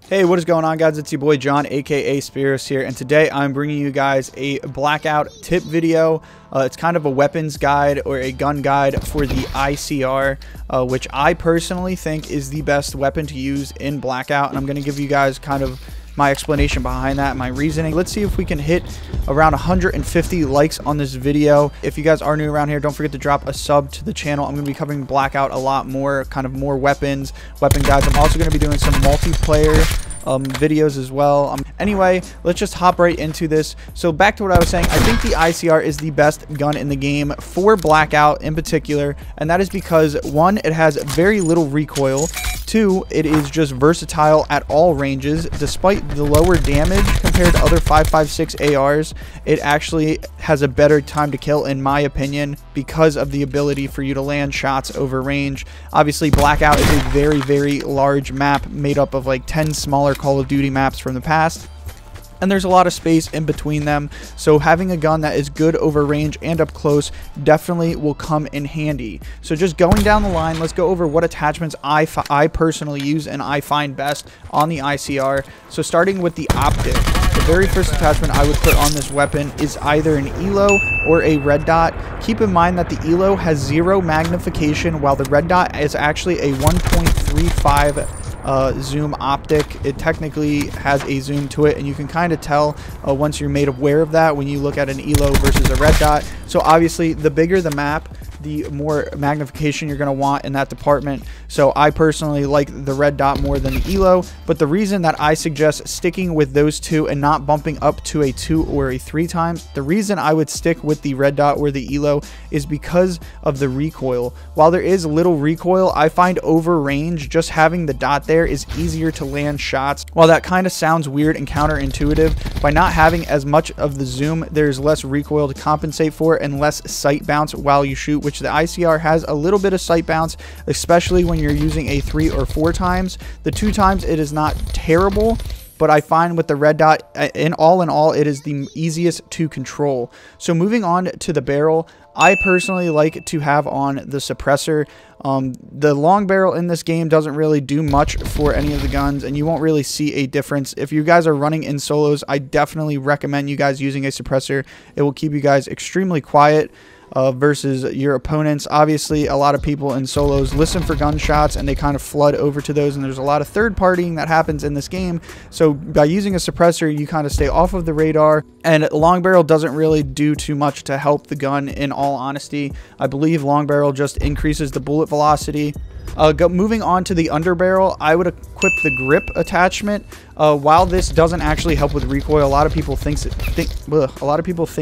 Hey, what is going on, guys? It's your boy John, aka Spiros here, and today I'm bringing you guys a Blackout tip video. It's kind of a weapons guide or a gun guide for the ICR, which I personally think is the best weapon to use in Blackout, and I'm going to give you guys kind of my explanation behind that, my reasoning. Let's see if we can hit around 150 likes on this video. If you guys are new around here, don't forget to drop a sub to the channel. I'm going to be covering Blackout a lot more, kind of more weapon guides. I'm also going to be doing some multiplayer videos as well. Anyway, let's just hop right into this. So back to what I was saying, I think the ICR is the best gun in the game for Blackout in particular, and that is because, one, it has very little recoil. Two, it is just versatile at all ranges. Despite the lower damage compared to other 5.56 ARs, it actually has a better time to kill, in my opinion, because of the ability for you to land shots over range. Obviously, Blackout is a very, very large map made up of like 10 smaller Call of Duty maps from the past, and there's a lot of space in between them, so having a gun that is good over range and up close definitely will come in handy. So just going down the line, let's go over what attachments I personally use and I find best on the ICR. So starting with the optic, the very first attachment I would put on this weapon is either an ELO or a red dot. Keep in mind that the ELO has 0 magnification, while the red dot is actually a 1.35 zoom optic. It technically has a zoom to it, and you can kind of tell once you're made aware of that when you look at an ELO versus a red dot. So obviously, the bigger the map, the more magnification you're going to want in that department. So I personally like the red dot more than the ELO, but the reason that I suggest sticking with those two and not bumping up to a 2 or a 3 times, the reason I would stick with the red dot or the ELO is because of the recoil. While there is little recoil, I find over range, just having the dot there is easier to land shots. While that kind of sounds weird and counterintuitive, by not having as much of the zoom, there's less recoil to compensate for and less sight bounce while you shoot, which the ICR has a little bit of sight bounce, especially when you're using a 3 or 4 times. The 2 times it is not terrible, but I find with the red dot, in all, it is the easiest to control. So moving on to the barrel, I personally like to have on the suppressor. The long barrel in this game doesn't really do much for any of the guns, and you won't really see a difference. If you guys are running in solos, I definitely recommend you guys using a suppressor. It will keep you guys extremely quiet versus your opponents. Obviously, a lot of people in solos listen for gunshots and they kind of flood over to those, and there's a lot of third partying that happens in this game. So by using a suppressor, you kind of stay off of the radar, and long barrel doesn't really do too much to help the gun, in all honesty. I believe long barrel just increases the bullet velocity. Moving on to the underbarrel, I would equip the grip attachment. While this doesn't actually help with recoil, a lot of people think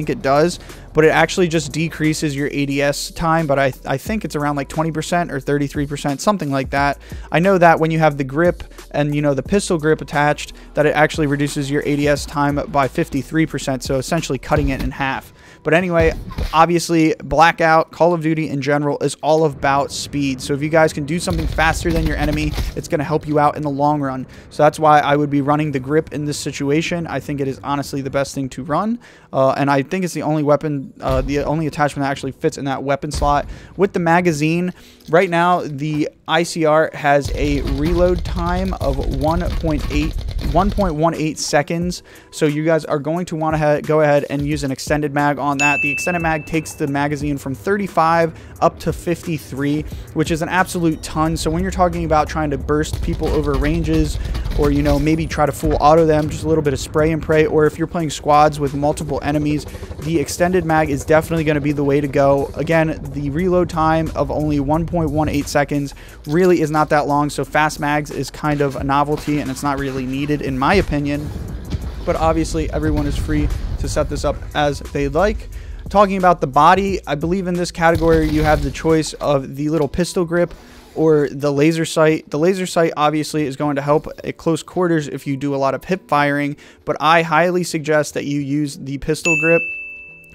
it does, but it actually just decreases your ADS time. But I think it's around like 20% or 33%, something like that. I know that when you have the grip and, you know, the pistol grip attached, that it actually reduces your ADS time by 53%, so essentially cutting it in half. But anyway, obviously, Blackout, Call of Duty in general, is all about speed. So if you guys can do something faster than your enemy, it's going to help you out in the long run. So that's why I would be running the grip in this situation. I think it is honestly the best thing to run. And I think it's the only weapon, the only attachment that actually fits in that weapon slot. With the magazine, right now, the ICR has a reload time of 1.18 seconds. So you guys are going to want to go ahead and use an extended mag on that. The extended mag takes the magazine from 35 up to 53, which is an absolute ton. So when you're talking about trying to burst people over ranges, or, you know, maybe try to full auto them, just a little bit of spray and pray, or if you're playing squads with multiple enemies, the extended mag is definitely going to be the way to go. Again, the reload time of only 1.18 seconds really is not that long, so fast mags is kind of a novelty and it's not really needed, in my opinion. But obviously, everyone is free to set this up as they like. Talking about the body, I believe in this category you have the choice of the little pistol grip or the laser sight. The laser sight obviously is going to help at close quarters if you do a lot of hip firing, but I highly suggest that you use the pistol grip,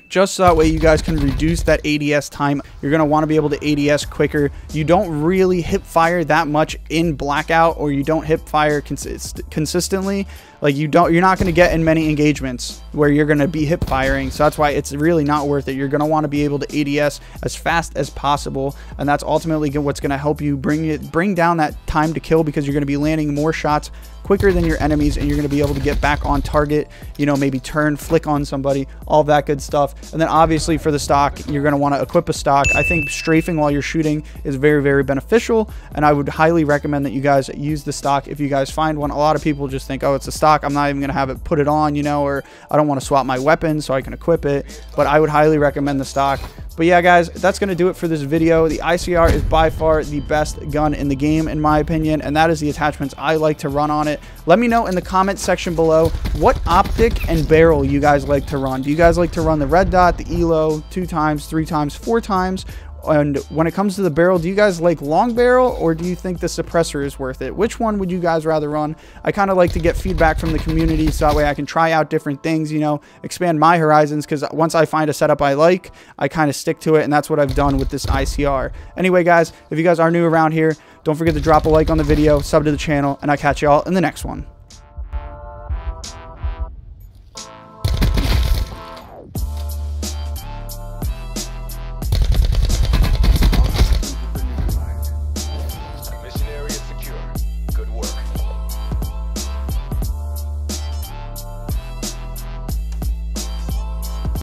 just so that way you guys can reduce that ADS time. You're going to want to be able to ADS quicker. You don't really hip fire that much in Blackout, or you don't hip fire consistently. Like, you're not going to get in many engagements where you're going to be hip firing. So that's why it's really not worth it. You're going to want to be able to ADS as fast as possible, and that's ultimately what's going to help you bring down that time to kill, because you're going to be landing more shots quicker than your enemies, and you're going to be able to get back on target, you know, maybe turn, flick on somebody, all that good stuff. And then obviously for the stock, you're going to want to equip a stock. I think strafing while you're shooting is very, very beneficial, and I would highly recommend that you guys use the stock if you guys find one. A lot of people just think, oh, it's a stock, I'm not even going to have it put it on, you know, or I don't want to swap my weapon so I can equip it, but I would highly recommend the stock. But yeah, guys, that's going to do it for this video. The ICR is by far the best gun in the game, in my opinion, and that is the attachments I like to run on it. Let me know in the comment section below what optic and barrel you guys like to run. Do you guys like to run the red dot, the ELO, 2 times, 3 times, 4 times? And when it comes to the barrel, do you guys like long barrel, or do you think the suppressor is worth it? Which one would you guys rather run? I kind of like to get feedback from the community so that way I can try out different things, you know, expand my horizons, because once I find a setup I like, I kind of stick to it, and that's what I've done with this ICR. Anyway, guys, if you guys are new around here, don't forget to drop a like on the video, sub to the channel, and I'll catch y'all in the next one.